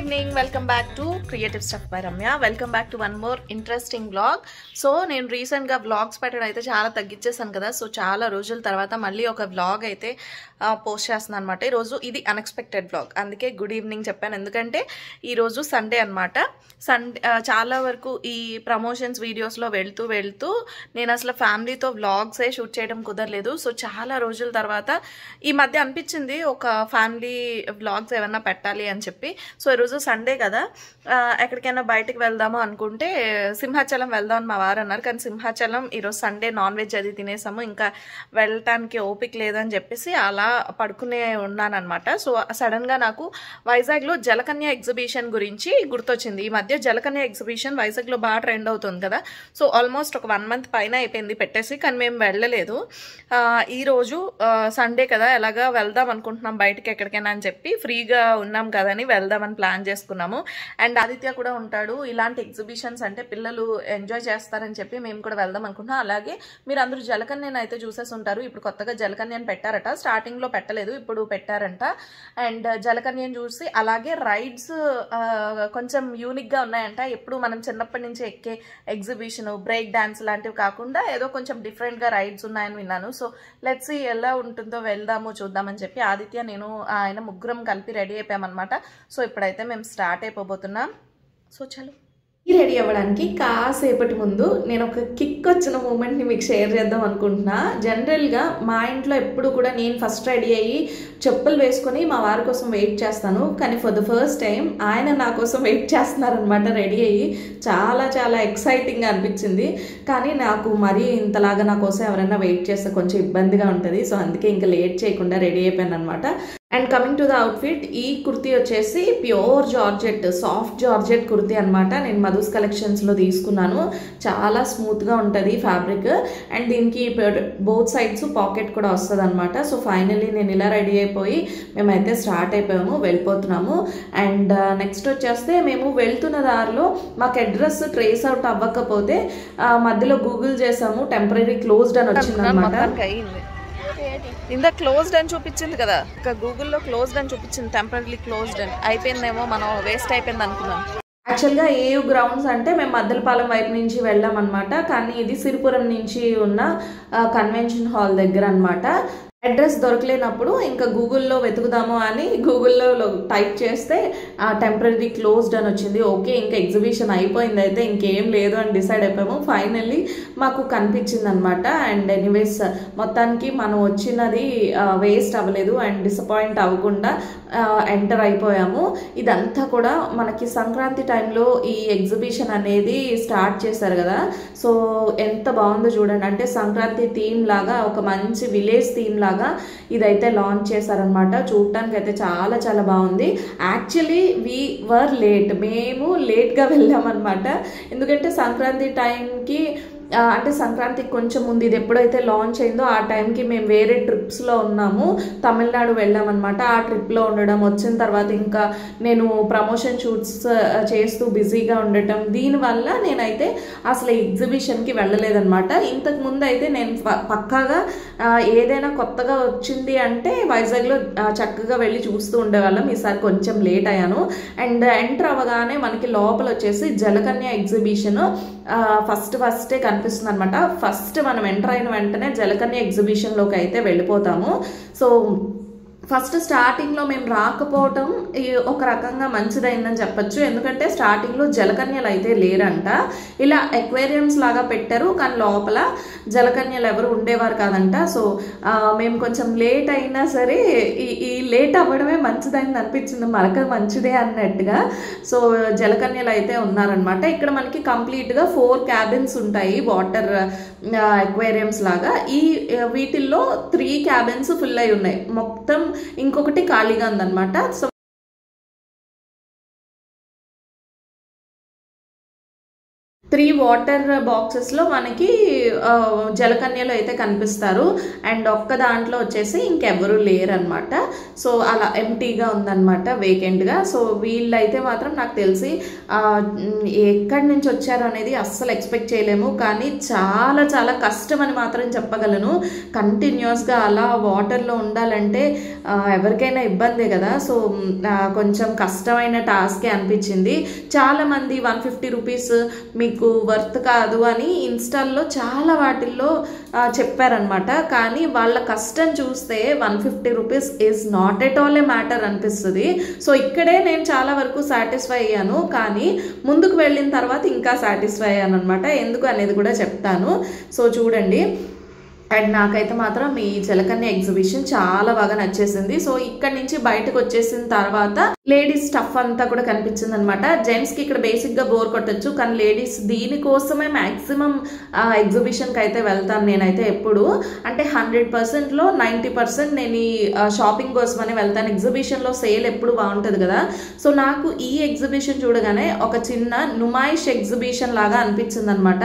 Evening welcome back to creative stuff by Ramya. Welcome back to one more interesting vlog. So నేను రీసెంట్గా vlogs పెట్టడం అయితే చాలా తగ్గించేసాను కదా. సో చాలా రోజుల తర్వాత మళ్ళీ ఒక వ్లాగ్ అయితే పోస్ట్ చేస్తున్నాను అనమాట. ఈరోజు ఇది అన్ఎక్స్పెక్టెడ్ వ్లాగ్, అందుకే గుడ్ ఈవినింగ్ చెప్పాను. ఎందుకంటే ఈరోజు సండే అనమాట. సండే చాలా వరకు ఈ ప్రమోషన్స్ వీడియోస్లో వెళ్తూ నేను అసలు ఫ్యామిలీతో వ్లాగ్సే షూట్ చేయడం కుదరలేదు. సో చాలా రోజుల తర్వాత ఈ మధ్య అనిపించింది ఒక ఫ్యామిలీ వ్లాగ్స్ ఏమన్నా పెట్టాలి అని చెప్పి. సో ఈరోజు సండే కదా, ఎక్కడికైనా బయటకు వెళ్దాము అనుకుంటే సింహాచలం వెళ్దామని మా వారు అన్నారు. కానీ సింహాచలం ఈరోజు సండే నాన్ వెజ్ అది తినేసాము, ఇంకా వెళ్ళటానికి ఓపిక లేదని చెప్పేసి అలా పడుకునే ఉన్నానమాట. సో సడన్గా నాకు వైజాగ్లో జలకన్య ఎగ్జిబిషన్ గురించి గుర్తొచ్చింది. ఈ మధ్య జలకన్య ఎగ్జిబిషన్ వైజాగ్లో బాగా ట్రెండ్ అవుతుంది కదా. సో ఆల్మోస్ట్ ఒక 1 month పైన అయిపోయింది పెట్టేసి, కానీ మేము వెళ్ళలేదు. ఈరోజు సండే కదా, ఎలాగా వెళ్దాం అనుకుంటున్నాం బయటకి ఎక్కడికైనా అని చెప్పి, ఫ్రీగా ఉన్నాం కదని వెళ్దామని ప్లాన్ చేసుకున్నాము. అండ్ ఆదిత్య కూడా ఉంటాడు. ఇలాంటి ఎగ్జిబిషన్స్ అంటే పిల్లలు ఎంజాయ్ చేస్తారని చెప్పి మేము కూడా వెళ్దాం అనుకుంటున్నాం. అలాగే మీరు అందరూ జలకన్యను అయితే చూసేసి ఉంటారు. ఇప్పుడు కొత్తగా జలకన్యను పెట్టారట, స్టార్టింగ్లో పెట్టలేదు, ఇప్పుడు పెట్టారంట. అండ్ జలకన్యను చూసి అలాగే రైడ్స్ కొంచెం యూనిక్గా ఉన్నాయంట. ఎప్పుడు మనం చిన్నప్పటి నుంచి ఎక్కే ఎగ్జిబిషన్ బ్రేక్ డాన్స్ లాంటివి కాకుండా ఏదో కొంచెం డిఫరెంట్గా రైడ్స్ ఉన్నాయని విన్నాను. సో లెట్స్ సీ ఎలా ఉంటుందో, వెళ్దాము చూద్దామని చెప్పి ఆదిత్య నేను ఆయన ముగ్గురం కలిపి రెడీ అయిపోయామన్నమాట. సో ఇప్పుడైతే మేము స్టార్ట్ అయిపోబోతున్నాం. సో చలో. ఈ రెడీ అవ్వడానికి కాసేపటి ముందు నేను ఒక కిక్ వచ్చిన మూమెంట్ని మీకు షేర్ చేద్దాం అనుకుంటున్నా. జనరల్గా మా ఇంట్లో ఎప్పుడు కూడా నేను ఫస్ట్ రెడీ అయ్యి చెప్పులు వేసుకొని మా వారి కోసం వెయిట్ చేస్తాను. కానీ ఫర్ ద ఫస్ట్ టైం ఆయన నా కోసం వెయిట్ చేస్తున్నారనమాట రెడీ అయ్యి. చాలా చాలా ఎక్సైటింగ్గా అనిపించింది. కానీ నాకు మరీ ఇంతలాగా నా కోసం ఎవరైనా వెయిట్ చేస్తే కొంచెం ఇబ్బందిగా ఉంటుంది. సో అందుకే ఇంకా లేట్ చేయకుండా రెడీ అయిపోయాను అనమాట. And coming to the outfit, ఈ కుర్తీ వచ్చేసి pure georgette, soft georgette kurti అనమాట. నేను మధుస్ కలెక్షన్స్లో తీసుకున్నాను. చాలా స్మూత్గా ఉంటుంది ఫ్యాబ్రిక్. అండ్ దీనికి బోత్ సైడ్స్ పాకెట్ కూడా వస్తుంది అనమాట. సో ఫైనల్లీ నేను ఇలా రెడీ అయిపోయి మేమైతే స్టార్ట్ అయిపోయాము, వెళ్ళిపోతున్నాము. అండ్ నెక్స్ట్ వచ్చేస్తే మేము వెళ్తున్న దారిలో మాకు అడ్రస్ ట్రేస్ అవుట్ అవ్వకపోతే మధ్యలో గూగుల్ చేసాము, టెంపరీ క్లోజ్డ్ అని వచ్చింది అనమాట. ఇందా క్లోజ్డ్ అని చూపించింది కదా, ఇంకా గూగుల్లో క్లోజ్డ్ అని చూపించింది, టెంపరీ క్లోజ్డ్ అని. అయిపోయిందేమో, మనం వేస్ట్ అయిపోయింది అనుకున్నాం. యాక్చువల్గా ఏయూ గ్రౌండ్స్ అంటే మేము మద్దలపాలెం వైపు నుంచి వెళ్ళాం అనమాట. కానీ ఇది సిరిపురం నుంచి ఉన్న కన్వెన్షన్ హాల్ దగ్గర అనమాట. అడ్రస్ దొరకలేనప్పుడు ఇంకా గూగుల్లో వెతుకుదాము అని గూగుల్లో టైప్ చేస్తే టెంపరీ క్లోజ్డ్ అని వచ్చింది. ఓకే, ఇంకా ఎగ్జిబిషన్ అయిపోయింది, అయితే ఇంకేం లేదు అని డిసైడ్ అయిపోయాము. ఫైనల్లీ మాకు కనిపించింది అనమాట. అండ్ ఎనీవేస్ మొత్తానికి మనం వచ్చినది వేస్ట్ అవ్వలేదు అండ్ డిసప్పాయింట్ అవ్వకుండా ఎంటర్ అయిపోయాము. ఇదంతా కూడా మనకి సంక్రాంతి టైంలో ఈ ఎగ్జిబిషన్ అనేది స్టార్ట్ చేశారు కదా. సో ఎంత బాగుందో చూడండి. అంటే సంక్రాంతి థీమ్ లాగా, ఒక మంచి విలేజ్ థీమ్ లాగా ఇదైతే లాంచ్ చేశారనమాట. చూడటానికి అయితే చాలా చాలా బాగుంది. యాక్చువల్లీ వీ వర్ లేట్, మేము లేట్గా వెళ్ళామన్నమాట. ఎందుకంటే సంక్రాంతి టైంకి అంటే సంక్రాంతికి కొంచెం ముందు ఇది ఎప్పుడైతే లాంచ్ అయిందో ఆ టైంకి మేము వేరే ట్రిప్స్లో ఉన్నాము, తమిళనాడు వెళ్ళామన్నమాట. ఆ ట్రిప్లో ఉండడం, వచ్చిన తర్వాత ఇంకా నేను ప్రమోషన్ షూట్స్ చేస్తూ బిజీగా ఉండటం, దీనివల్ల నేనైతే అసలు ఎగ్జిబిషన్కి వెళ్ళలేదన్నమాట. ఇంతకు ముందు అయితే నేను పక్కాగా ఏదైనా కొత్తగా వచ్చింది అంటే వైజాగ్లో చక్కగా వెళ్ళి చూస్తూ ఉండేవాళ్ళం. ఈసారి కొంచెం లేట్ అయ్యాను. అండ్ ఎంటర్ అవ్వగానే మనకి లోపల వచ్చేసి జలకన్య ఎగ్జిబిషన్ ఫస్టే కనిపిస్తుంది అనమాట. ఫస్ట్ మనం ఎంటర్ అయిన వెంటనే జలకన్య ఎగ్జిబిషన్లోకి అయితే వెళ్ళిపోతాము. సో ఫస్ట్ స్టార్టింగ్లో మేము రాకపోవటం ఒక రకంగా మంచిదైందని చెప్పచ్చు. ఎందుకంటే స్టార్టింగ్లో జలకన్యలు అయితే లేరంట. ఇలా ఎక్వేరియంస్ లాగా పెట్టారు, కానీ లోపల జలకన్యలు ఎవరు ఉండేవారు కాదంట. సో మేము కొంచెం లేట్ అయినా సరే ఈ లేట్ అవ్వడమే మంచిదైంది అనిపించింది, మరక మంచిదే అన్నట్టుగా. సో జలకన్యలు అయితే ఉన్నారనమాట. ఇక్కడ మనకి కంప్లీట్గా 4 cabins ఉంటాయి, వాటర్ ఎక్వేరియంస్ లాగా. ఈ వీటిల్లో 3 cabins ఫుల్ అయి ఉన్నాయి, మొత్తం ఇంకొకటి ఖాళీగా ఉందన్నమాట. సో 3 వాటర్ బాక్సెస్లో మనకి జలకన్యలో అయితే కనిపిస్తారు. అండ్ ఒక్క దాంట్లో వచ్చేసి ఇంకెవరు లేరు అనమాట. సో అలా ఎంటీగా ఉందన్నమాట, వేకెంట్గా. సో వీళ్ళైతే మాత్రం నాకు తెలిసి ఎక్కడి నుంచి వచ్చారు అనేది అస్సలు ఎక్స్పెక్ట్ చేయలేము, కానీ చాలా చాలా కష్టం అని మాత్రం చెప్పగలను. కంటిన్యూస్గా అలా వాటర్లో ఉండాలంటే ఎవరికైనా ఇబ్బందే కదా. సో కొంచెం కష్టమైన టాస్కే అనిపించింది. చాలామంది 150 రూపీస్ మీకు వర్త్ కాదు అని ఇన్స్టాల్లో చాలా వాటిల్లో చెప్పారనమాట. కానీ వాళ్ళ కష్టం చూస్తే 150 rupees is not at all A matter అనిపిస్తుంది. సో ఇక్కడే నేను చాలా వరకు సాటిస్ఫై అయ్యాను, కానీ ముందుకు వెళ్ళిన తర్వాత ఇంకా సాటిస్ఫై అయ్యాను అనమాట. ఎందుకు అనేది కూడా చెప్తాను. సో చూడండి. అండ్ నాకైతే మాత్రం ఈ జలకన్య ఎగ్జిబిషన్ చాలా బాగా నచ్చేసింది. సో ఇక్కడ నుంచి బయటకు వచ్చేసిన తర్వాత లేడీస్ స్టఫ్ అంతా కూడా కనిపించింది అనమాట. జెంట్స్కి ఇక్కడ బేసిక్గా బోర్ కొట్టచ్చు, కానీ లేడీస్ దీనికోసమే మ్యాక్సిమం ఎగ్జిబిషన్కి అయితే వెళ్తాను నేనైతే ఎప్పుడు. అంటే 100%లో 90% నేను ఈ షాపింగ్ కోసమని వెళ్తాను. ఎగ్జిబిషన్లో సేల్ ఎప్పుడు బాగుంటుంది కదా. సో నాకు ఈ ఎగ్జిబిషన్ చూడగానే ఒక చిన్న నుమాయిష్ ఎగ్జిబిషన్ లాగా అనిపించింది అనమాట.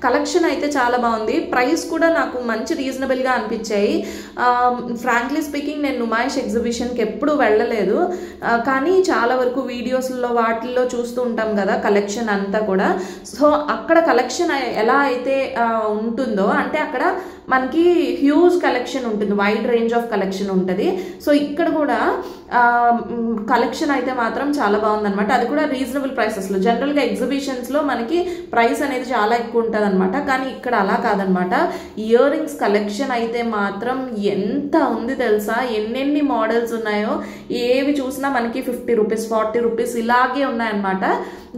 కలెక్షన్ అయితే చాలా బాగుంది, ప్రైస్ కూడా నాకు మంచి రీజనబుల్గా అనిపించాయి. ఫ్రాంక్లీ స్పీకింగ్ నేను నుమాయిష్ ఎగ్జిబిషన్కి ఎప్పుడు వెళ్ళలేదు, కానీ చాలా వరకు వీడియోస్లో వాటిల్లో చూస్తూ ఉంటాం కదా కలెక్షన్ అంతా కూడా. సో అక్కడ కలెక్షన్ ఎలా అయితే ఉంటుందో, అంటే అక్కడ మనకి హ్యూజ్ కలెక్షన్ ఉంటుంది, వైడ్ రేంజ్ ఆఫ్ కలెక్షన్ ఉంటుంది. సో ఇక్కడ కూడా కలెక్షన్ అయితే మాత్రం చాలా బాగుందన్నమాట. అది కూడా రీజనబుల్ ప్రైసెస్లో. జనరల్గా ఎగ్జిబిషన్స్లో మనకి ప్రైస్ అనేది చాలా ఎక్కువ ఉంటుంది అనమాట, కానీ ఇక్కడ అలా కాదనమాట. ఇయర్ రింగ్స్ కలెక్షన్ అయితే మాత్రం ఎంత ఉంది తెలుసా, ఎన్నెన్ని మోడల్స్ ఉన్నాయో. ఏవి చూసినా మనకి 50 రూపీస్ 40 రూపీస్ ఇలాగే ఉన్నాయన్నమాట.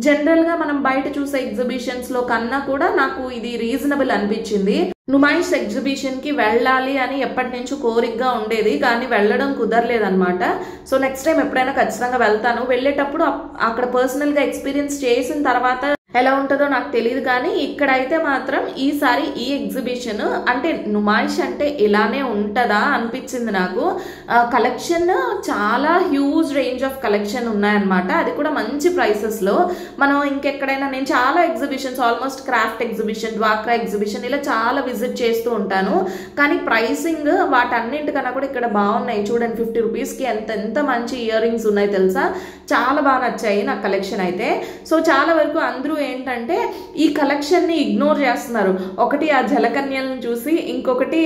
జనరల్గా మనం బయట చూసే ఎగ్జిబిషన్స్లో కన్నా కూడా నాకు ఇది రీజనబుల్ అనిపించింది. నుమాయిష్ ఎగ్జిబిషన్కి వెళ్ళాలి అని ఎప్పటి నుంచో కోరికగా ఉండేది, కానీ వెళ్ళడం కుదరలేదన్నమాట. సో నెక్స్ట్ టైం ఎప్పుడైనా ఖచ్చితంగా వెళ్తాను. వెళ్ళేటప్పుడు అక్కడ పర్సనల్గా ఎక్స్పీరియన్స్ చేసిన తర్వాత ఎలా ఉంటుందో నాకు తెలియదు, కానీ ఇక్కడైతే మాత్రం ఈసారి ఈ ఎగ్జిబిషన్ అంటే నుమాయిష్ అంటే ఇలానే ఉంటుందా అనిపించింది నాకు. కలెక్షన్ చాలా హ్యూజ్ రేంజ్ ఆఫ్ కలెక్షన్ ఉన్నాయన్నమాట. అది కూడా మంచి ప్రైసెస్లో. మనం ఇంకెక్కడైనా నేను చాలా ఎగ్జిబిషన్స్, ఆల్మోస్ట్ క్రాఫ్ట్ ఎగ్జిబిషన్, డ్వాక్రా ఎగ్జిబిషన్ ఇలా చాలా విజిట్ చేస్తూ ఉంటాను, కానీ ప్రైసింగ్ వాటన్నింటికన్నా కూడా ఇక్కడ బాగున్నాయి. చూడండి 50 రూపీస్కి ఎంత మంచి ఇయర్ రింగ్స్ ఉన్నాయి తెలుసా. చాలా బాగా నచ్చాయి నాకు కలెక్షన్ అయితే. సో చాలా వరకు అందరూ ఏంటంటే ఈ కలెక్షన్ని ఇగ్నోర్ చేస్తున్నారు. ఒకటి ఆ జలకన్యలను చూసి, ఇంకొకటి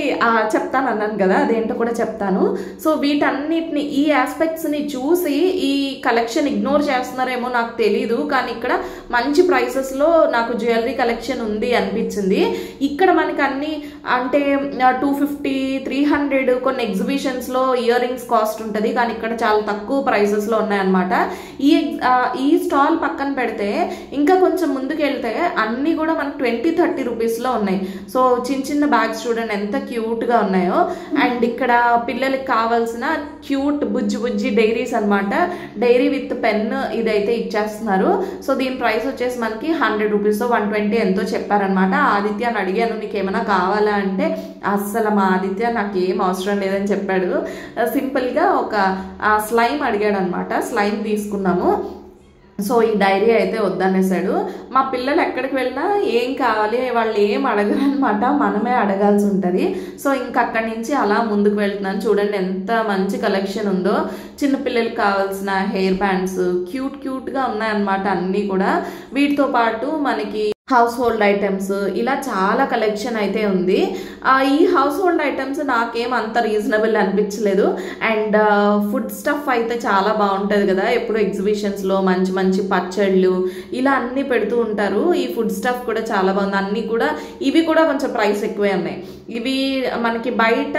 చెప్తాను అన్నాను కదా, అదేంటో కూడా చెప్తాను. సో వీటన్నిటిని, ఈ ఆస్పెక్ట్స్ని చూసి ఈ కలెక్షన్ ఇగ్నోర్ చేస్తున్నారేమో నాకు తెలీదు, కానీ ఇక్కడ మంచి ప్రైసెస్లో నాకు జ్యువెలరీ కలెక్షన్ ఉంది అనిపించింది. ఇక్కడ మనకి అన్ని అంటే 250, 300 కొన్ని ఎగ్జిబిషన్స్లో ఇయర్ రింగ్స్ కాస్ట్ ఉంటుంది, కానీ ఇక్కడ చాలా తక్కువ ప్రైసెస్లో ఉన్నాయన్నమాట. ఈ స్టాల్ పక్కన పెడితే ఇంకా కొంచెం ముందుకు వెళ్తే అన్నీ కూడా మనకు 20-30 రూపీస్లో ఉన్నాయి. సో చిన్న బ్యాగ్స్ చూడండి ఎంత క్యూట్గా ఉన్నాయో. అండ్ ఇక్కడ పిల్లలకి కావాల్సిన క్యూట్ బుజ్జి డైరీస్ అనమాట. డైరీ విత్ పెన్ ఇదైతే ఇచ్చేస్తున్నారు. సో దీని ప్రైస్ వచ్చేసి మనకి 100 రూపీస్ 120 ఎంతో చెప్పారనమాట. ఆదిత్యని అడిగాను నీకేమైనా కావాలా అంటే, అస్సలు మా ఆదిత్య నాకు ఏం అవసరం లేదని చెప్పాడు. సింపుల్గా ఒక స్లైమ్ అడిగాడు అనమాట. స్లైమ్ తీసుకున్నాము. సో ఈ డైరీ అయితే వద్దనేసాడు. మా పిల్లలు ఎక్కడికి వెళ్ళినా ఏం కావాలి వాళ్ళు ఏం అడగరు అనమాట, మనమే అడగాల్సి ఉంటుంది. సో ఇంకా అక్కడి నుంచి అలా ముందుకు వెళ్తున్నాను. చూడండి ఎంత మంచి కలెక్షన్ ఉందో. చిన్నపిల్లలకి కావాల్సిన హెయిర్ బ్యాండ్స్ క్యూట్గా ఉన్నాయన్నమాట అన్నీ కూడా. వీటితో పాటు మనకి హౌస్ హోల్డ్ ఐటమ్స్ ఇలా చాలా కలెక్షన్ అయితే ఉంది. ఈ హౌస్ హోల్డ్ ఐటమ్స్ నాకేం అంత రీజనబుల్ అనిపించలేదు. అండ్ ఫుడ్ స్టఫ్ అయితే చాలా బాగుంటుంది కదా, ఎప్పుడు ఎగ్జిబిషన్స్లో మంచి పచ్చళ్ళు ఇలా అన్నీ పెడుతూ ఉంటారు. ఈ ఫుడ్ స్టఫ్ కూడా చాలా బాగుంది. అన్నీ కూడా ఇవి కూడా కొంచెం ప్రైస్ ఎక్కువే ఉన్నాయి. ఇవి మనకి బయట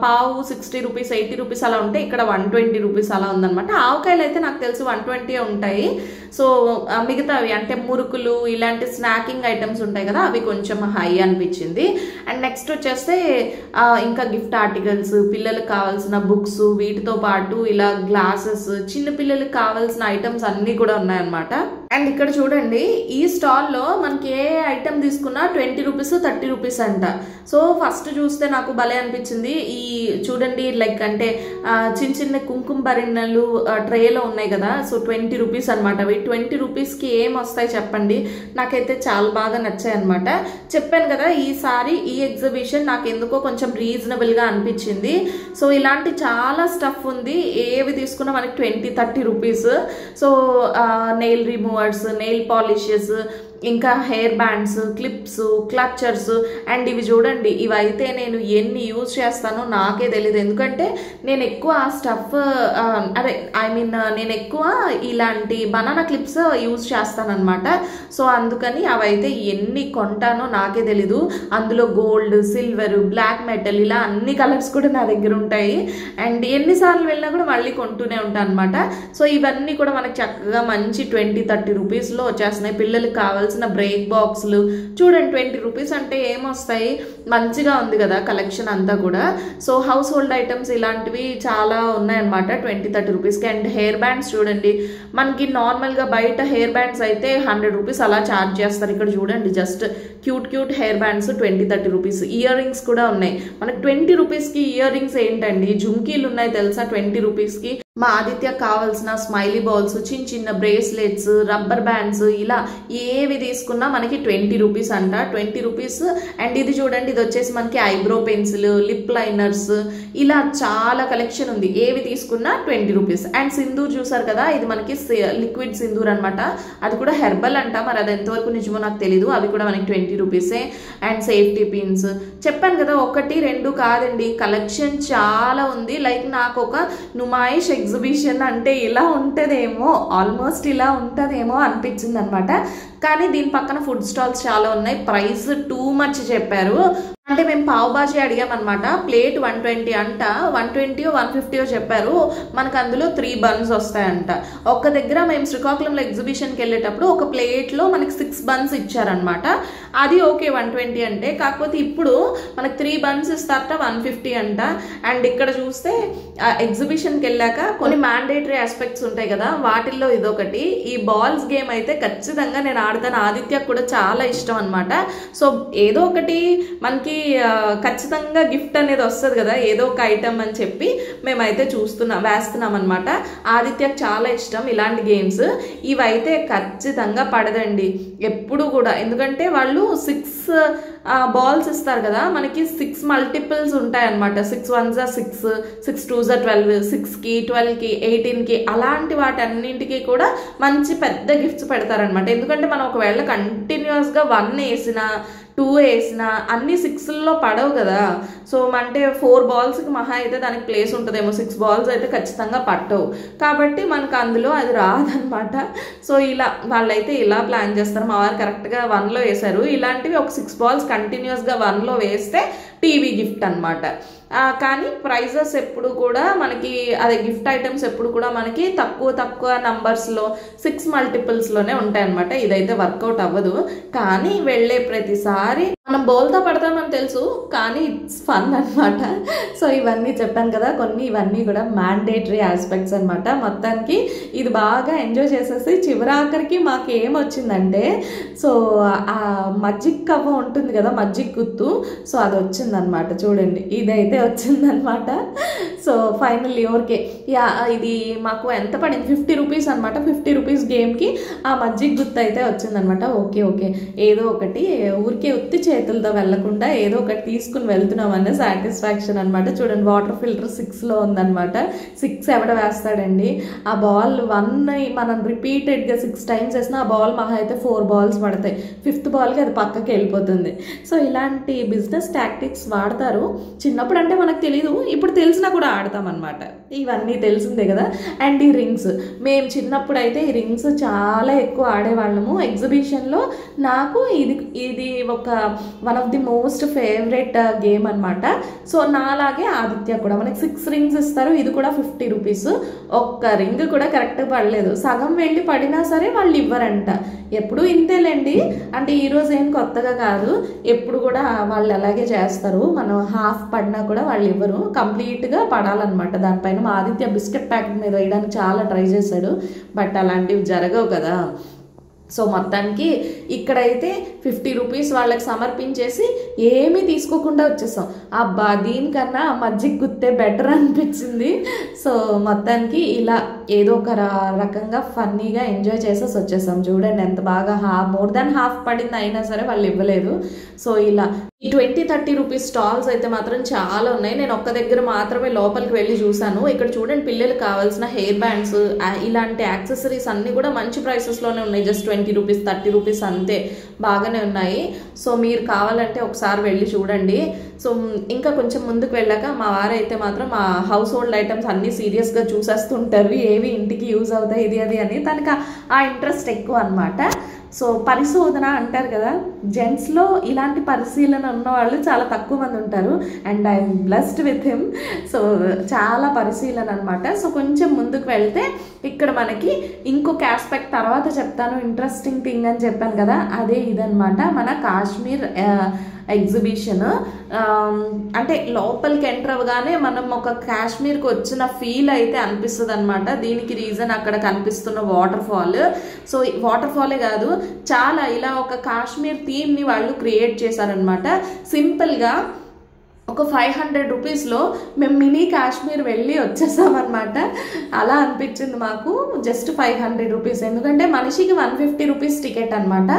పావు 60 రూపీస్ 80 రూపీస్ అలా ఉంటే ఇక్కడ 120 రూపీస్ అలా ఉందన్నమాట. ఆవకాయలు అయితే నాకు తెలిసి 120 ఉంటాయి. సో మిగతావి అంటే మురుకులు ఇలాంటి స్నాకింగ్ ఐటమ్స్ ఉంటాయి కదా, అవి కొంచెం హై అనిపించింది. అండ్ నెక్స్ట్ వచ్చేస్తే ఇంకా గిఫ్ట్ ఆర్టికల్స్, పిల్లలకు కావాల్సిన బుక్స్, వీటితో పాటు ఇలా గ్లాసెస్, చిన్న పిల్లలకు కావాల్సిన ఐటమ్స్ అన్నీ కూడా ఉన్నాయన్నమాట. అండ్ ఇక్కడ చూడండి, ఈ స్టాల్లో మనకి ఏ ఐటమ్ తీసుకున్నా 20 రూపీస్ 30 రూపీస్ అంట. సో ఫస్ట్ చూస్తే నాకు భలే అనిపించింది. ఈ చూడండి లైక్ అంటే చిన్న చిన్న కుంకుమ భరిణలు ట్రేలో ఉన్నాయి కదా, సో 20 రూపీస్ అనమాట. అవి 20 రూపీస్కి ఏం వస్తాయి చెప్పండి? నాకైతే చాలా బాగా నచ్చాయి అనమాట. చెప్పాను కదా, ఈసారి ఈ ఎగ్జిబిషన్ నాకు ఎందుకో కొంచెం రీజనబుల్గా అనిపించింది. సో ఇలాంటి చాలా స్టఫ్ ఉంది, ఏవి తీసుకున్నా మనకి 20-30 rupees. So nail removers, nail polishes, ఇంకా hair bands, clips, clutchers. And ఇవి చూడండి, ఇవైతే నేను ఎన్ని యూజ్ చేస్తానో నాకే తెలియదు. ఎందుకంటే నేను ఎక్కువ ఆ స్టఫ్ నేను ఎక్కువ ఇలాంటి బనానా క్లిప్స్ యూజ్ చేస్తానన్నమాట. సో అందుకని అవైతే ఎన్ని కొంటానో నాకే తెలీదు. అందులో గోల్డ్, సిల్వర్, బ్లాక్ మెటల్ ఇలా అన్ని కలర్స్ కూడా నా దగ్గర ఉంటాయి. అండ్ ఎన్నిసార్లు వెళ్ళినా కూడా మళ్ళీ కొంటూనే ఉంటాను అనమాట. సో ఇవన్నీ కూడా మనకి చక్కగా మంచి 20-30 రూపీస్లో వచ్చేస్తున్నాయి. పిల్లలకి కావాల్సిన బ్రేక్ బాక్స్లు చూడండి, 20 రూపీస్ అంటే ఏమొస్తాయి, మంచిగా ఉంది కదా కలెక్షన్ అంతా కూడా. సో హౌస్ హోల్డ్ ఐటమ్స్ ఇలాంటివి చాలా ఉన్నాయన్నమాట 20-30 రూపీస్కి. అండ్ హెయిర్ బ్యాండ్స్ చూడండి, మనకి నార్మల్గా బయట హెయిర్ బ్యాండ్స్ అయితే 100 రూపీస్ అలా ఛార్జ్ చేస్తారు. ఇక్కడ చూడండి just cute hair bands 20-30 rupees. Ear rings కూడా ఉన్నాయి మనకి 20 రూపీస్కి. ఇయర్ రింగ్స్ ఏంటండి, జుమ్కీలు ఉన్నాయి తెలుసా 20 రూపీస్కి. మా ఆదిత్య కావాల్సిన స్మైలీ బాల్స్, చిన్న చిన్న బ్రేస్లెట్స్, రబ్బర్ బ్యాండ్స్, ఇలా ఏవి తీసుకున్నా మనకి 20 రూపీస్ అంట. 20 రూపీస్. అండ్ ఇది చూడండి, ఇది వచ్చేసి మనకి ఐబ్రో పెన్సిల్, లిప్ లైనర్స్, ఇలా చాలా కలెక్షన్ ఉంది. ఏవి తీసుకున్నా 20 రూపీస్. అండ్ సింధూర్ చూసారు కదా, ఇది మనకి లిక్విడ్ సింధూర్ అనమాట. అది కూడా హెర్బల్ అంట, మరి అది ఎంతవరకు నిజమో నాకు తెలీదు. అవి కూడా మనకి 20 రూపీసే. అండ్ సేఫ్టీ పిన్స్ చెప్పాను కదా, 1-2 కాదండి, కలెక్షన్ చాలా ఉంది. లైక్ నాకు ఒక నుమాయిష్ ఎగ్జిబిషన్ అంటే ఇలా ఉంటుందేమో, ఆల్మోస్ట్ ఇలా ఉంటుందేమో అనిపించింది అనమాట. కానీ దీని పక్కన ఫుడ్ స్టాల్స్ చాలా ఉన్నాయి. ప్రైస్ టూ మచ్ చెప్పారు. అంటే మేము పావ్ బాజీ అడిగామన్నమాట, ప్లేట్ 120 అంట. 120 150 చెప్పారు. మనకు అందులో 3 బన్స్ వస్తాయంట. ఒక్క దగ్గర మేము శ్రీకాకుళంలో ఎగ్జిబిషన్కి వెళ్ళేటప్పుడు ఒక ప్లేట్లో మనకి 6 బన్స్ ఇచ్చారనమాట. అది ఓకే 120 అంటే, కాకపోతే ఇప్పుడు మనకి 3 బన్స్ ఇస్తారట 150 అంట. అండ్ ఇక్కడ చూస్తే ఎగ్జిబిషన్కి వెళ్ళాక కొన్ని మ్యాండేటరీ ఆస్పెక్ట్స్ ఉంటాయి కదా, వాటిల్లో ఇదొకటి. ఈ బాల్స్ గేమ్ అయితే ఖచ్చితంగా నేను ఆడతాను. ఆదిత్యకు కూడా చాలా ఇష్టం అనమాట. సో ఏదో ఒకటి మనకి ఖచ్చితంగా గిఫ్ట్ అనేది వస్తుంది కదా, ఏదో ఒక ఐటమ్ అని చెప్పి మేమైతే వేస్తున్నాం అనమాట. ఆదిత్యకు చాలా ఇష్టం ఇలాంటి గేమ్స్. ఇవైతే ఖచ్చితంగా పడదండి ఎప్పుడు కూడా, ఎందుకంటే వాళ్ళు 6 బాల్స్ ఇస్తారు కదా, మనకి 6 మల్టిపుల్స్ ఉంటాయి అనమాట. 6 1s 6, 6 2s 12, 6కి 12కి 18కి అలాంటి వాటన్నింటికి కూడా మంచి పెద్ద గిఫ్ట్స్ పెడతారనమాట. ఎందుకంటే మనం ఒకవేళ కంటిన్యూస్గా 1 వేసినా 2 వేసినా అన్ని 6ల్లో పడవు కదా. సో అంటే 4 బాల్స్కి మహా అయితే దానికి ప్లేస్ ఉంటుందేమో, 6 బాల్స్ అయితే ఖచ్చితంగా పట్టవు. కాబట్టి మనకు అందులో అది రాదనమాట. సో ఇలా వాళ్ళైతే ఇలా ప్లాన్ చేస్తారు. మా వారు కరెక్ట్గా 1లో వేశారు. ఇలాంటివి ఒక 6 బాల్స్ కంటిన్యూస్గా 1లో వేస్తే టీవీ గిఫ్ట్ అనమాట. కానీ ప్రైజెస్ ఎప్పుడు కూడా మనకి అదే గిఫ్ట్ ఐటమ్స్ ఎప్పుడు కూడా మనకి తక్కువ నంబర్స్లో 6 మల్టిపుల్స్లోనే ఉంటాయి అనమాట. ఇదైతే వర్కౌట్ అవ్వదు. కానీ వెళ్ళే ప్రతిసారి మనం బోల్తా పడతామని తెలుసు, కానీ ఇట్స్ ఫన్ అనమాట. సో ఇవన్నీ చెప్పాను కదా కొన్ని, ఇవన్నీ కూడా మ్యాండేటరీ ఆస్పెక్ట్స్ అనమాట. మొత్తానికి ఇది బాగా ఎంజాయ్ చేసేసి చివరాఖరికి మాకు ఏమొచ్చిందంటే, సో ఆ మజ్జిగ కవ్వ ఉంటుంది కదా, మజ్జిగ గుత్తు, సో అది వచ్చిందనమాట. చూడండి ఇదైతే వచ్చిందనమాట. సో ఫైనల్ ఓకే, ఇది మాకు ఎంత పడింది 50 రూపీస్ అనమాట. 50 రూపీస్ గేమ్కి ఆ మజ్జిగ గుత్తు అయితే వచ్చిందనమాట. ఓకే ఏదో ఒకటి ఊరికే ఉత్తి చేతులతో వెళ్లకుండా ఏదో ఒకటి తీసుకుని వెళ్తున్నాం అనే సాటిస్ఫాక్షన్ అనమాట. చూడండి వాటర్ ఫిల్టర్ 6లో ఉందనమాట. 6 ఎవడ వేస్తాడండి? ఆ బాల్ 1 మనం రిపీటెడ్గా 6 టైమ్స్ వేసినా ఆ బాల్ మహా అయితే 4 బాల్స్ పడతాయి. 5th బాల్కి అది పక్కకి వెళ్ళిపోతుంది. సో ఇలాంటి బిజినెస్ టాక్టిక్స్ వాడతారు. చిన్నప్పుడు అంటే మనకు తెలీదు, ఇప్పుడు తెలిసినా కూడా ఆడతామన్నమాట. ఇవన్నీ తెలిసిందే కదా. అండ్ ఈ రింగ్స్, మేము చిన్నప్పుడు అయితే ఈ రింగ్స్ చాలా ఎక్కువ ఆడేవాళ్ళము ఎగ్జిబిషన్లో. నాకు ఇది ఒక one of the most favourite game అనమాట. సో నాలాగే ఆదిత్య కూడా, మనకి 6 రింగ్స్ ఇస్తారు, ఇది కూడా 50 రూపీస్. ఒక్క రింగ్ కూడా కరెక్ట్గా పడలేదు, సగం వెళ్ళి పడినా సరే వాళ్ళు ఇవ్వరంట. ఎప్పుడు ఇంతేలేండి, అంటే ఈరోజు ఏం కొత్తగా కాదు, ఎప్పుడు కూడా వాళ్ళు అలాగే చేస్తారు. మనం హాఫ్ పడినా కూడా వాళ్ళు ఇవ్వరు, కంప్లీట్గా పడాలన్నమాట దానిపైన. మా ఆదిత్య బిస్కెట్ ప్యాకెట్ మీద వేయడానికి చాలా ట్రై చేశాడు, బట్ అలాంటివి జరగవు కదా. సో మొత్తానికి ఇక్కడైతే 50 రూపీస్ వాళ్ళకి సమర్పించేసి ఏమీ తీసుకోకుండా వచ్చేసాం. అబ్బా, దీనికన్నా మజ్జిగ గుత్తే బెటర్ అనిపించింది. సో మొత్తానికి ఇలా ఏదో ఒక రకంగా ఫన్నీగా ఎంజాయ్ చేసేసి వచ్చేసాం. చూడండి ఎంత బాగా, మోర్ దాన్ హాఫ్ పడింది అయినా సరే వాళ్ళు ఇవ్వలేదు. సో ఇలా ఈ 20-30 రూపీస్ స్టాల్స్ అయితే మాత్రం చాలా ఉన్నాయి. నేను ఒక్క దగ్గర మాత్రమే లోపలికి వెళ్ళి చూసాను. ఇక్కడ చూడండి, పిల్లలకు కావాల్సిన హెయిర్ బ్యాండ్స్, ఇలాంటి యాక్సెసరీస్ అన్నీ కూడా మంచి ప్రైసెస్లోనే ఉన్నాయి. జస్ట్ 20 రూపీస్ 30 రూపీస్ అంతే, బాగానే ఉన్నాయి. సో మీరు కావాలంటే ఒకసారి వెళ్ళి చూడండి. సో ఇంకా కొంచెం ముందుకు వెళ్ళాక మా వారైతే మాత్రం మా హౌస్ హోల్డ్ ఐటమ్స్ అన్నీ సీరియస్గా చూసేస్తుంటారు, ఏవి ఇంటికి యూజ్ అవుతాయి ఇది అది అని. తనకి ఆ ఇంట్రెస్ట్ ఎక్కువ అనమాట. సో పరిశోధన అంటారు కదా, జెంట్స్లో ఇలాంటి పరిశీలన ఉన్న వాళ్ళు చాలా తక్కువ మంది ఉంటారు. And I'm blessed with him. So చాలా పరిశీలన అనమాట. సో కొంచెం ముందుకు వెళ్తే ఇక్కడ మనకి ఇంకొక ఆస్పెక్ట్ తర్వాత చెప్తాను, ఇంట్రెస్టింగ్ థింగ్ అని చెప్పాను కదా, అదే ఇదనమాట మన కాశ్మీర్ ఎగ్జిబిషన్. అంటే లోపలికి ఎంటర్ అవ్వగానే మనం ఒక కాశ్మీర్కి వచ్చిన ఫీల్ అయితే అనిపిస్తుంది అనమాట. దీనికి రీజన్ అక్కడ కనిపిస్తున్న వాటర్ ఫాల్. సో వాటర్ ఫాలే కాదు, చాలా ఇలా ఒక కాశ్మీర్ థీమ్ని వాళ్ళు క్రియేట్ చేశారనమాట. సింపుల్గా ఒక 500 రూపీస్లో మేము మినీ కాశ్మీర్ వెళ్ళి వచ్చేసామన్నమాట. అలా అనిపించింది మాకు. జస్ట్ 500 రూపీస్, ఎందుకంటే మనిషికి 150 రూపీస్ టికెట్ అనమాట.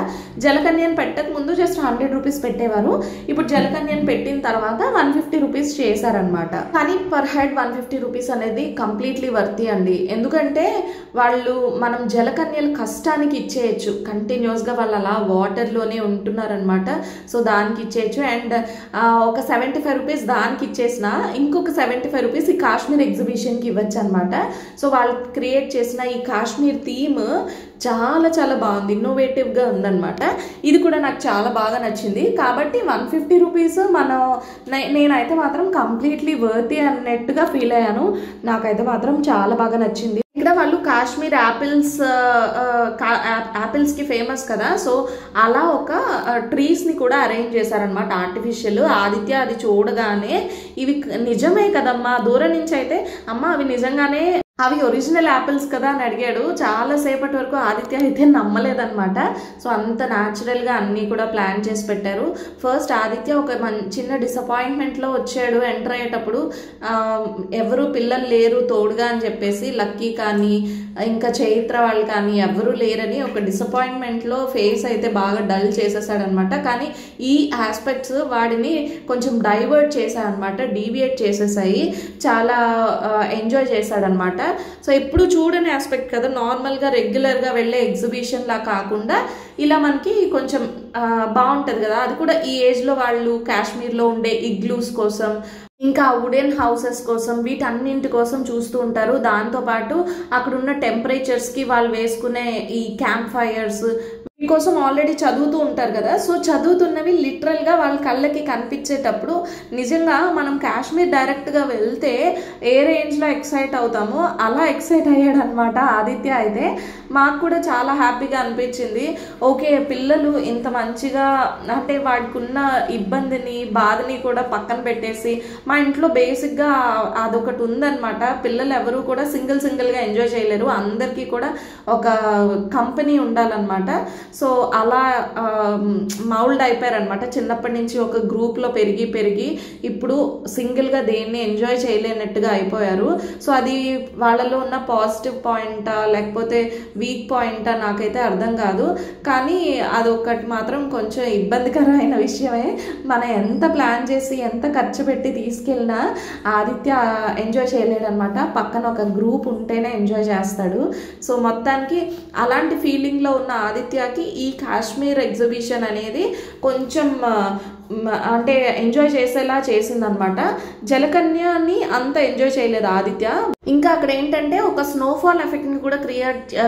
జలకన్యను పెట్టక ముందు జస్ట్ 100 రూపీస్ పెట్టేవారు, ఇప్పుడు జలకన్యను పెట్టిన తర్వాత 150 రూపీస్ చేశారనమాట. కానీ పర్ హెడ్ 150 రూపీస్ అనేది కంప్లీట్లీ వర్తీ అండి. ఎందుకంటే వాళ్ళు మనం జలకన్యల కష్టానికి ఇచ్చేయచ్చు, కంటిన్యూస్గా వాళ్ళు అలా వాటర్లోనే ఉంటున్నారనమాట. సో దానికి ఇచ్చేయచ్చు. అండ్ ఒక 75 రూపీస్ దానికి ఇచ్చేసిన ఇంకొక 75 రూపీస్ ఈ కాశ్మీర్ ఎగ్జిబిషన్కి ఇవ్వచ్చు అనమాట. సో వాళ్ళు క్రియేట్ చేసిన ఈ కాశ్మీర్ థీమ్ చాలా చాలా బాగుంది, ఇన్నోవేటివ్గా ఉందన్నమాట. ఇది కూడా నాకు చాలా బాగా నచ్చింది. కాబట్టి 150 రూపీస్ నేనైతే మాత్రం కంప్లీట్లీ వర్తీ అన్నట్టుగా ఫీల్ అయ్యాను. నాకైతే మాత్రం చాలా బాగా నచ్చింది. ఇక్కడ వాళ్ళు కాశ్మీర్ యాపిల్స్కి ఫేమస్ కదా. సో అలా ఒక ట్రీస్ని కూడా అరేంజ్ చేశారనమాట, ఆర్టిఫిషియల్. ఆదిత్య అది చూడగానే ఇవి నిజమే కదమ్మా, దూరం నుంచి అయితే అమ్మ అవి నిజంగానే అవి ఒరిజినల్ యాపిల్స్ కదా అని అడిగాడు. చాలాసేపటి వరకు ఆదిత్య అయితే నమ్మలేదన్నమాట. సో అంత న్యాచురల్గా అన్నీ కూడా ప్లాన్ చేసి పెట్టారు. ఫస్ట్ ఆదిత్య ఒక చిన్న డిసప్పాయింట్మెంట్లో వచ్చాడు ఎంటర్ అయ్యేటప్పుడు. ఎవరు పిల్లలు లేరు తోడుగా అని చెప్పేసి, లక్కీ కానీ ఇంకా చైత్ర వాళ్ళు కానీ ఎవరు లేరని ఒక డిసప్పాయింట్మెంట్లో ఫేస్ అయితే బాగా డల్ చేసేసాడనమాట. కానీ ఈ ఆస్పెక్ట్స్ వాడిని కొంచెం డైవర్ట్ చేశాయన్నమాట, డీవియేట్ చేసేసాయి. చాలా ఎంజాయ్ చేశాడనమాట. సో ఎప్పుడు చూడని ఆస్పెక్ట్ కదా, నార్మల్గా రెగ్యులర్గా వెళ్ళే ఎగ్జిబిషన్ లా కాకుండా ఇలా మనకి కొంచెం బాగుంటుంది కదా. అది కూడా ఈ ఏజ్లో వాళ్ళు కాశ్మీర్లో ఉండే ఇగ్లూస్ కోసం, ఇంకా వుడెన్ హౌసెస్ కోసం, వీటన్నింటి కోసం చూస్తూ ఉంటారు. దాంతోపాటు అక్కడున్న టెంపరేచర్స్కి వాళ్ళు వేసుకునే ఈ క్యాంప్ ఫైర్స్ కోసం ఆల్రెడీ చదువుతూ ఉంటారు కదా. సో చదువుతున్నవి లిటరల్గా వాళ్ళ కళ్ళకి కనిపించేటప్పుడు నిజంగా మనం కాశ్మీర్ డైరెక్ట్గా వెళ్తే ఏ రేంజ్లో ఎక్సైట్ అవుతామో అలా ఎక్సైట్ అయ్యాడు అనమాట ఆదిత్య. అయితే మాకు కూడా చాలా హ్యాపీగా అనిపించింది. ఓకే, పిల్లలు ఇంత మంచిగా, అంటే వాడికి ఉన్న ఇబ్బందిని బాధని కూడా పక్కన పెట్టేసి, మా ఇంట్లో బేసిక్గా అదొకటి ఉందన్నమాట, పిల్లలు ఎవరు కూడా సింగిల్గా ఎంజాయ్ చేయలేరు, అందరికీ కూడా ఒక కంపెనీ ఉండాలన్నమాట. సో అలా మౌల్డ్ అయిపోయారనమాట. చిన్నప్పటి నుంచి ఒక గ్రూప్లో పెరిగి ఇప్పుడు సింగిల్గా దేన్ని ఎంజాయ్ చేయలేనట్టుగా అయిపోయారు. సో అది వాళ్ళలో ఉన్న పాజిటివ్ పాయింటా లేకపోతే వీక్ పాయింటా నాకైతే అర్థం కాదు. కానీ అదొకటి మాత్రం కొంచెం ఇబ్బందికరమైన విషయమే. మనం ఎంత ప్లాన్ చేసి ఎంత ఖర్చు పెట్టి తీసుకెళ్ళినా ఆదిత్య ఎంజాయ్ చేయలేడనమాట. పక్కన ఒక గ్రూప్ ఉంటేనే ఎంజాయ్ చేస్తాడు. సో మొత్తానికి అలాంటి ఫీలింగ్లో ఉన్న ఆదిత్యకి ఈ కాశ్మీర్ ఎగ్జిబిషన్ అనేది కొంచెం అంటే ఎంజాయ్ చేసేలా చేసిందనమాట. జలకన్యని అంత ఎంజాయ్ చేయలేదు ఆదిత్య. ఇంకా అక్కడ ఏంటంటే ఒక స్నోఫాల్ ఎఫెక్ట్ని కూడా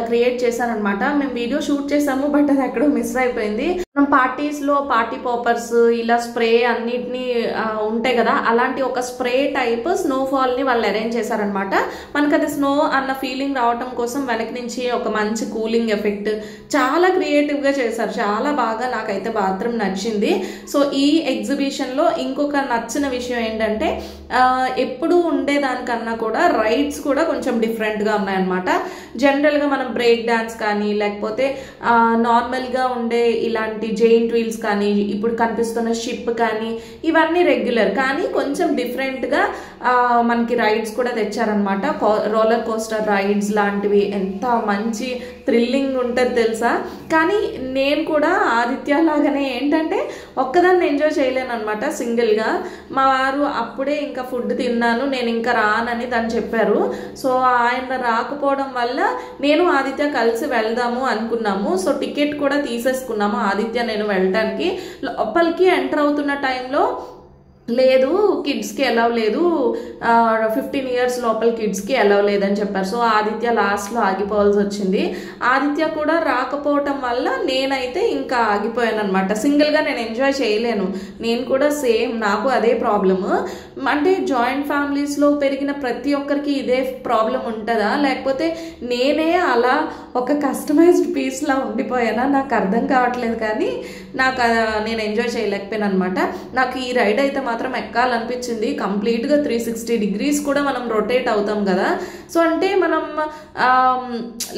క్రియేట్ చేశారనమాట. మేము వీడియో షూట్ చేసాము, బట్ అది ఎక్కడో మిస్ అయిపోయింది. మనం పార్టీస్లో పార్టీ పాపర్స్ ఇలా స్ప్రే అన్నిటినీ ఉంటాయి కదా, అలాంటి ఒక స్ప్రే టైప్ స్నోఫాల్ని వాళ్ళు అరేంజ్ చేశారనమాట. మనకు అది స్నో అన్న ఫీలింగ్ రావటం కోసం వెనక నుంచి ఒక మంచి కూలింగ్ ఎఫెక్ట్ చాలా క్రియేటివ్గా చేశారు. చాలా బాగా నాకైతే మాత్రం నచ్చింది. సో ఈ ఎగ్జిబిషన్లో ఇంకొక నచ్చిన విషయం ఏంటంటే ఎప్పుడు ఉండేదానికన్నా కూడా రైడ్స్ కూడా కొంచెం డిఫరెంట్గా ఉన్నాయన్నమాట. జనరల్గా మనం బ్రేక్ డాన్స్ కానీ లేకపోతే నార్మల్గా ఉండే ఇలాంటి జెయింట్ వీల్స్ కానీ ఇప్పుడు కనిపిస్తున్న షిప్ కానీ ఇవన్నీ రెగ్యులర్, కానీ కొంచెం డిఫరెంట్గా మనకి రైడ్స్ కూడా తెచ్చారనమాట. రోలర్ కోస్టర్ రైడ్స్ లాంటివి ఎంత మంచి థ్రిల్లింగ్ ఉంటుంది తెలుసా. కానీ నేను కూడా ఆదిత్య లాగానే ఏంటంటే ఒక్కదాన్ని ఎంజాయ్ చేయలేను అనమాట సింగిల్గా. మా వారు అప్పుడే ఇంకా ఫుడ్ తిన్నాను నేను ఇంకా రానని తను చెప్పారు. సో ఆయన రాకపోవడం వల్ల నేను ఆదిత్య కలిసి వెళ్దాము అనుకున్నాము. సో టికెట్ కూడా తీసేసుకున్నాము ఆదిత్య నేను వెళ్ళటానికి. లోపలికి ఎంటర్ అవుతున్న టైంలో లేదు కిడ్స్కి అలౌ లేదు, 15 years లోపల కిడ్స్కి అలౌ లేదని చెప్పారు. సో ఆదిత్య లాస్ట్లో ఆగిపోవాల్సి వచ్చింది. ఆదిత్య కూడా రాకపోవటం వల్ల నేనైతే ఇంకా ఆగిపోయాను అనమాట. సింగిల్గా నేను ఎంజాయ్ చేయలేను. నేను కూడా సేమ్, నాకు అదే ప్రాబ్లము. అంటే జాయింట్ ఫ్యామిలీస్లో పెరిగిన ప్రతి ఒక్కరికి ఇదే ప్రాబ్లం ఉంటుందా, లేకపోతే నేనే అలా ఒక కస్టమైజ్డ్ పీస్లా ఉండిపోయానా నాకు అర్థం కావట్లేదు. కానీ నాకు నేను ఎంజాయ్ చేయలేకపోయాను అనమాట. నాకు ఈ రైడ్ అయితే మాత్రం ఎక్కాలనిపించింది. కంప్లీట్గా 360 degrees కూడా మనం రొటేట్ అవుతాం కదా. సో అంటే మనం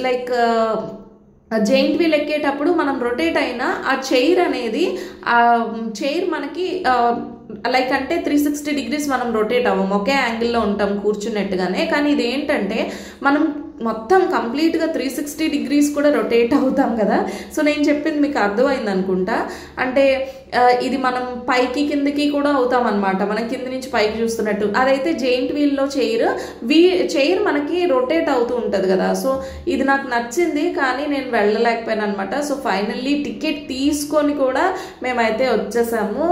లైక్ జెయింట్ వీల్ ఎక్కేటప్పుడు మనం రొటేట్ అయినా ఆ చైర్ అనేది చైర్ మనకి లైక్ అంటే 360 degrees మనం రొటేట్ అవ్వం, ఒకే యాంగిల్లో ఉంటాం కూర్చున్నట్టుగానే. కానీ ఇది ఏంటంటే మనం మొత్తం కంప్లీట్గా 360 degrees కూడా రొటేట్ అవుతాం కదా. సో నేను చెప్పింది మీకు అర్థమైంది అనుకుంటా. అంటే ఇది మనం పైకి కిందకి కూడా అవుతాం అనమాట, మనం కింద నుంచి పైకి చూస్తున్నట్టు. అదైతే జెయింట్ వీల్లో చైర్ మనకి రొటేట్ అవుతూ ఉంటుంది కదా. సో ఇది నాకు నచ్చింది, కానీ నేను వెళ్ళలేకపోయాను అనమాట. సో ఫైనల్లీ టికెట్ తీసుకొని కూడా మేమైతే వచ్చేసాము,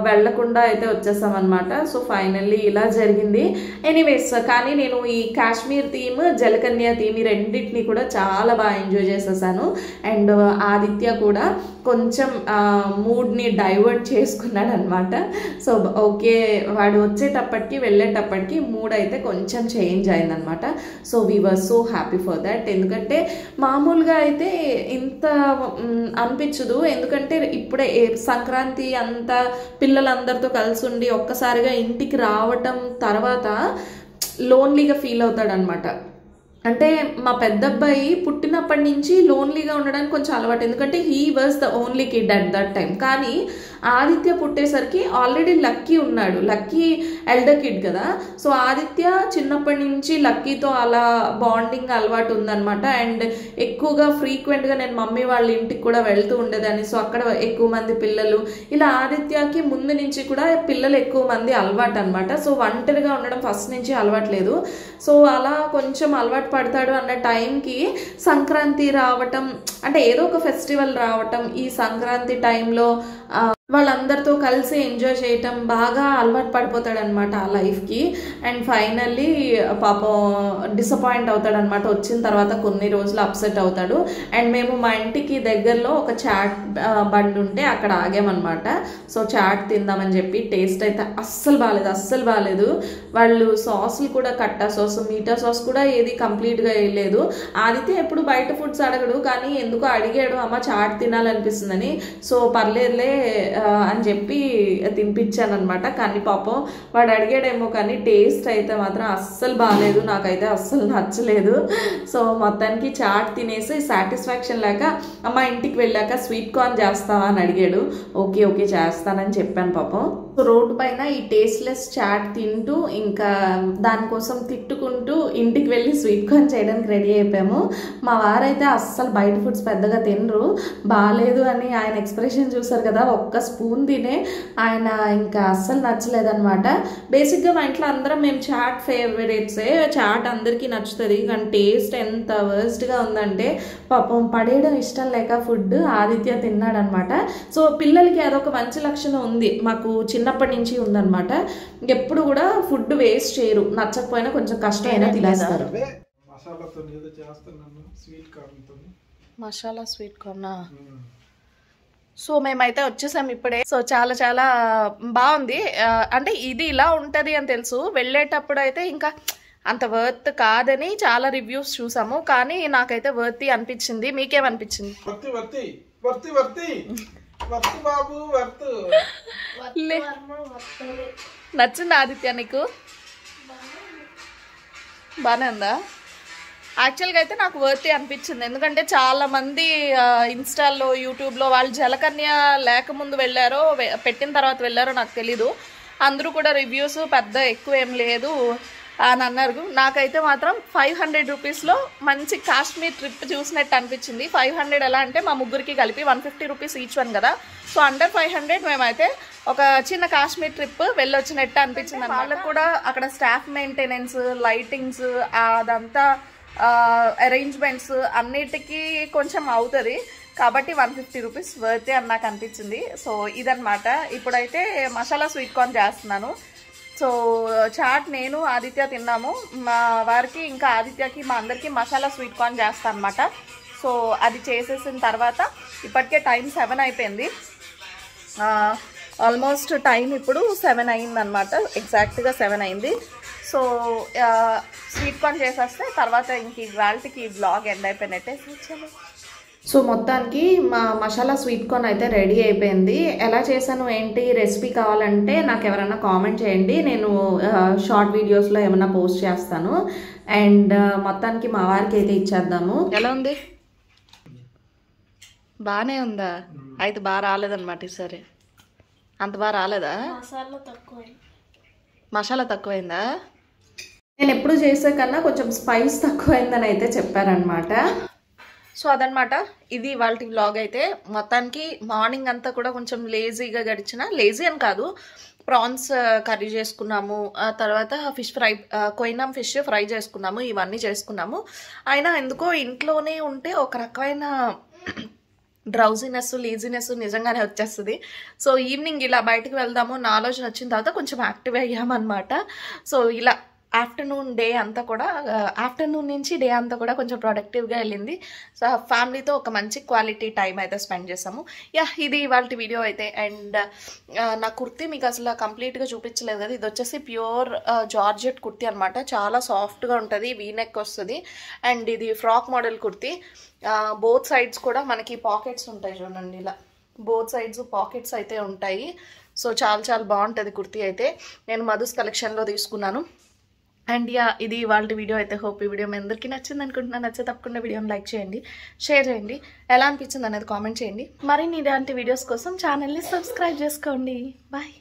వెళ్ళకుండా అయితే వచ్చేసాం అనమాట. సో ఫైనల్లీ ఇలా జరిగింది. ఎనీవేస్ కానీ నేను ఈ కాశ్మీర్ థీమ్ జలకన్య థీమ్ ఈ రెండింటిని కూడా చాలా బాగా ఎంజాయ్ చేసేసాను. అండ్ ఆదిత్య కూడా కొంచెం మూడ్ని డైవర్ట్ చేసుకున్నాడు అనమాట. సో ఓకే వాడు వచ్చేటప్పటికి వెళ్ళేటప్పటికి మూడ్ అయితే కొంచెం చేంజ్ అయిందనమాట. So we were so happy for that. ఎందుకంటే మామూలుగా అయితే ఇంత అనిపించదు, ఎందుకంటే ఇప్పుడే సంక్రాంతి అంతా పిల్లలందరితో కలిసి ఉండి ఒక్కసారిగా ఇంటికి రావటం తర్వాత లోన్లీగా ఫీల్ అవుతాడనమాట. అంటే మా పెద్దబ్బాయి పుట్టినప్పటి నుంచి లోన్లీగా ఉండడానికి కొంచెం అలవాటు, ఎందుకంటే he was the only kid at that time. కానీ ఆదిత్య పుట్టేసరికి ఆల్రెడీ లక్కీ ఉన్నాడు, లక్కీ ఎల్డర్ కిడ్ కదా. సో ఆదిత్య చిన్నప్పటి నుంచి లక్కీతో అలా బాండింగ్ అలవాటు ఉందన్నమాట. అండ్ ఎక్కువగా ఫ్రీక్వెంట్గా నేను మమ్మీ వాళ్ళ ఇంటికి కూడా వెళ్తూ ఉండేదాన్ని. సో అక్కడ ఎక్కువ మంది పిల్లలు, ఇలా ఆదిత్యకి ముందు నుంచి కూడా పిల్లలు ఎక్కువ మంది అలవాటు అనమాట. సో ఒంటరిగా ఉండడం ఫస్ట్ నుంచి అలవాట్లేదు. సో అలా కొంచెం అలవాటు పడతాడు అన్న టైంకి సంక్రాంతి రావటం, అంటే ఏదో ఒక ఫెస్టివల్ రావటం, ఈ సంక్రాంతి టైంలో వాళ్ళందరితో కలిసి ఎంజాయ్ చేయటం బాగా అలవాటు పడిపోతాడు అనమాట ఆ లైఫ్కి. అండ్ ఫైనల్లీ పాపం డిసప్పాయింట్ అవుతాడు అనమాట. వచ్చిన తర్వాత కొన్ని రోజులు అప్సెట్ అవుతాడు. అండ్ మేము మా ఇంటికి దగ్గరలో ఒక చాట్ బండి ఉంటే అక్కడ ఆగామన్నమాట. సో చాట్ తిందామని చెప్పి టేస్ట్ అయితే అస్సలు బాగాలేదు. వాళ్ళు సాసులు కూడా కట్టా సాస్, మీఠా సాస్ కూడా ఏది కంప్లీట్గా వేయలేదు. ఆదిత్య ఎప్పుడు బయట ఫుడ్స్ అడగడు, కానీ ఎందుకో అడిగాడు, అమ్మ చాట్ తినాలనిపిస్తుందని. సో పర్లేదులే అని చెప్పి తినిపించాను అనమాట. కానీ పాపం వాడు అడిగాడేమో, కానీ టేస్ట్ అయితే మాత్రం అస్సలు బాగాలేదు, నాకైతే అస్సలు నచ్చలేదు. సో మొత్తానికి చాట్ తినేసి సాటిస్ఫాక్షన్ లేక అమ్మ ఇంటికి వెళ్ళాక స్వీట్ కార్న్ చేస్తావా అని అడిగాడు. ఓకే చేస్తానని చెప్పాను పాపం. రోడ్డు పైన ఈ టేస్ట్లెస్ చాట్ తింటూ ఇంకా దానికోసం తిట్టుకుంటూ ఇంటికి వెళ్ళి స్వీట్ కార్న్ చేయడానికి రెడీ అయిపోయాము. మా వారైతే అస్సలు బయట ఫుడ్స్ పెద్దగా తినరు. బాగాలేదు అని ఆయన ఎక్స్ప్రెషన్ చూసారు కదా, ఒక్క స్పూన్ తినే ఆయన ఇంకా అస్సలు నచ్చలేదన్నమాట. బేసిక్గా మా ఇంట్లో అందరం మేము చాట్ ఫేవరెట్సే, చాట్ అందరికీ నచ్చుతుంది. కానీ టేస్ట్ ఎంత వర్స్ట్గా ఉందంటే పాపం పడేయడం ఇష్టం లేక ఫుడ్ ఆదిత్య తిన్నాడనమాట. సో పిల్లలకి అదొక మంచి లక్షణం ఉంది, మాకు చిన్నప్పటి నుంచి ఉందన్నమాట. ఎప్పుడు కూడా ఫుడ్ వేస్ట్ చేయరు, నచ్చకపోయినా కొంచెం కష్టమైనా తినేస్తారు. Masala sweet corn. సో మేమైతే వచ్చేసాం ఇప్పుడే. సో చాలా చాలా బాగుంది. అంటే ఇది ఇలా ఉంటది అని తెలుసు, వెళ్ళేటప్పుడు అయితే ఇంకా అంత వర్త్ కాదని చాలా రివ్యూస్ చూసాము, కానీ నాకైతే వర్తీ అనిపించింది. మీకేమనిపించింది? నచ్చిందా ఆదిత్య నీకు? బానే ఉందా? యాక్చువల్గా అయితే నాకు వర్తీ అనిపించింది, ఎందుకంటే చాలా మంది ఇన్స్టాల్లో యూట్యూబ్లో వాళ్ళు జలకన్య లేకముందు వెళ్ళారో పెట్టిన తర్వాత వెళ్ళారో నాకు తెలీదు, అందరూ కూడా రివ్యూస్ పెద్ద ఎక్కువ ఏం లేదు అని అన్నారు. నాకైతే మాత్రం 500 రూపీస్లో మంచి కాశ్మీర్ ట్రిప్ చూసినట్టు అనిపించింది. 500 ఎలా అంటే మా ముగ్గురికి కలిపి 150 రూపీస్ ఈచ్ వన్ కదా. సో అండర్ 500 మేమైతే ఒక చిన్న కాశ్మీర్ ట్రిప్ వెళ్ళొచ్చినట్టు అనిపించింది. వాళ్ళకు కూడా అక్కడ స్టాఫ్ మెయింటెనెన్స్, లైటింగ్స్, అదంతా అరేంజ్మెంట్స్ అన్నిటికీ కొంచెం అవుతుంది కాబట్టి 150 రూపీస్ వర్తే అని నాకు అనిపించింది. సో ఇదన్నమాట. ఇప్పుడైతే మసాలా స్వీట్ కార్న్ చేస్తున్నాను. సో చాట్ నేను ఆదిత్య తిన్నాము, మా వారికి ఇంకా ఆదిత్యకి మా అందరికీ మసాలా స్వీట్ కార్న్ చేస్తాను అనమాట. సో అది చేసేసిన తర్వాత ఇప్పటికే టైం 7 అయిపోయింది. ఆల్మోస్ట్ టైం ఇప్పుడు 7 అయిందనమాట, ఎగ్జాక్ట్గా 7 అయింది. సో స్వీట్ కార్న్ చేసేస్తే తర్వాత ఇంక ఇవాళకి బ్లాగ్ ఎండ్ అయిపోయినట్టే. సో మొత్తానికి మా మసాలా స్వీట్ కార్న్ అయితే రెడీ అయిపోయింది. ఎలా చేశాను ఏంటి రెసిపీ కావాలంటే నాకు ఎవరైనా కామెంట్ చేయండి, నేను షార్ట్ వీడియోస్లో ఏమైనా పోస్ట్ చేస్తాను. అండ్ మొత్తానికి మా వారికి అయితే ఇచ్చేద్దాము. ఎలా ఉంది? బాగానే ఉందా? అయితే బాగా రాలేదన్నమాట ఈసారి. అంత బాగా రాలేదా? మసాలా తక్కువైందా? నేను ఎప్పుడు చేసే కన్నా కొంచెం స్పైస్ తక్కువైందని అయితే చెప్పారనమాట. సో అదనమాట, ఇది వాళ్ళ వ్లాగ్ అయితే. మొత్తానికి మార్నింగ్ అంతా కూడా కొంచెం లేజీగా గడిచిన, లేజీ అని కాదు, ప్రాన్స్ కర్రీ చేసుకున్నాము, ఆ తర్వాత ఫిష్ ఫ్రై, కొయినాం ఫిష్ ఫ్రై చేసుకున్నాము, ఇవన్నీ చేసుకున్నాము. అయినా ఎందుకో ఇంట్లోనే ఉంటే ఒక రకమైన డ్రౌజీనెస్, లేజీనెస్ నిజంగానే వచ్చేస్తుంది. సో ఈవినింగ్ ఇలా బయటకు వెళ్దాము నా ఆలోచన వచ్చిన తర్వాత కొంచెం యాక్టివ్ అయ్యామన్నమాట. సో ఇలా ఆఫ్టర్నూన్ డే అంతా కూడా, ఆఫ్టర్నూన్ నుంచి డే అంతా కూడా కొంచెం ప్రొడక్టివ్గా వెళ్ళింది. సో ఫ్యామిలీతో ఒక మంచి క్వాలిటీ టైం అయితే స్పెండ్ చేసాము. ఇది ఇవాళ వీడియో అయితే. అండ్ నా కుర్తీ మీకు అసలు కంప్లీట్గా చూపించలేదు కదా, ఇది వచ్చేసి ప్యూర్ జార్జెట్ కుర్తీ అనమాట. చాలా సాఫ్ట్గా ఉంటుంది, వీనెక్ వస్తుంది. అండ్ ఇది frock model kurti. Both sides కూడా మనకి పాకెట్స్ ఉంటాయి చూడండి, ఇలా బోత్ సైడ్స్ పాకెట్స్ అయితే ఉంటాయి. సో చాలా చాలా బాగుంటుంది కుర్తీ అయితే. నేను మధుస్ కలెక్షన్లో తీసుకున్నాను. అండ్ ఇది వాళ్ళ వీడియో అయితే. హోప్ ఈ వీడియో మీ అందరికీ నచ్చింది అనుకుంటున్నాను. నచ్చితే తప్పకుండా వీడియోని లైక్ చేయండి, షేర్ చేయండి, ఎలా అనిపించింది అనేది కామెంట్ చేయండి. మరిన్ని ఇలాంటి వీడియోస్ కోసం ఛానల్ని సబ్స్క్రైబ్ చేసుకోండి. బాయ్.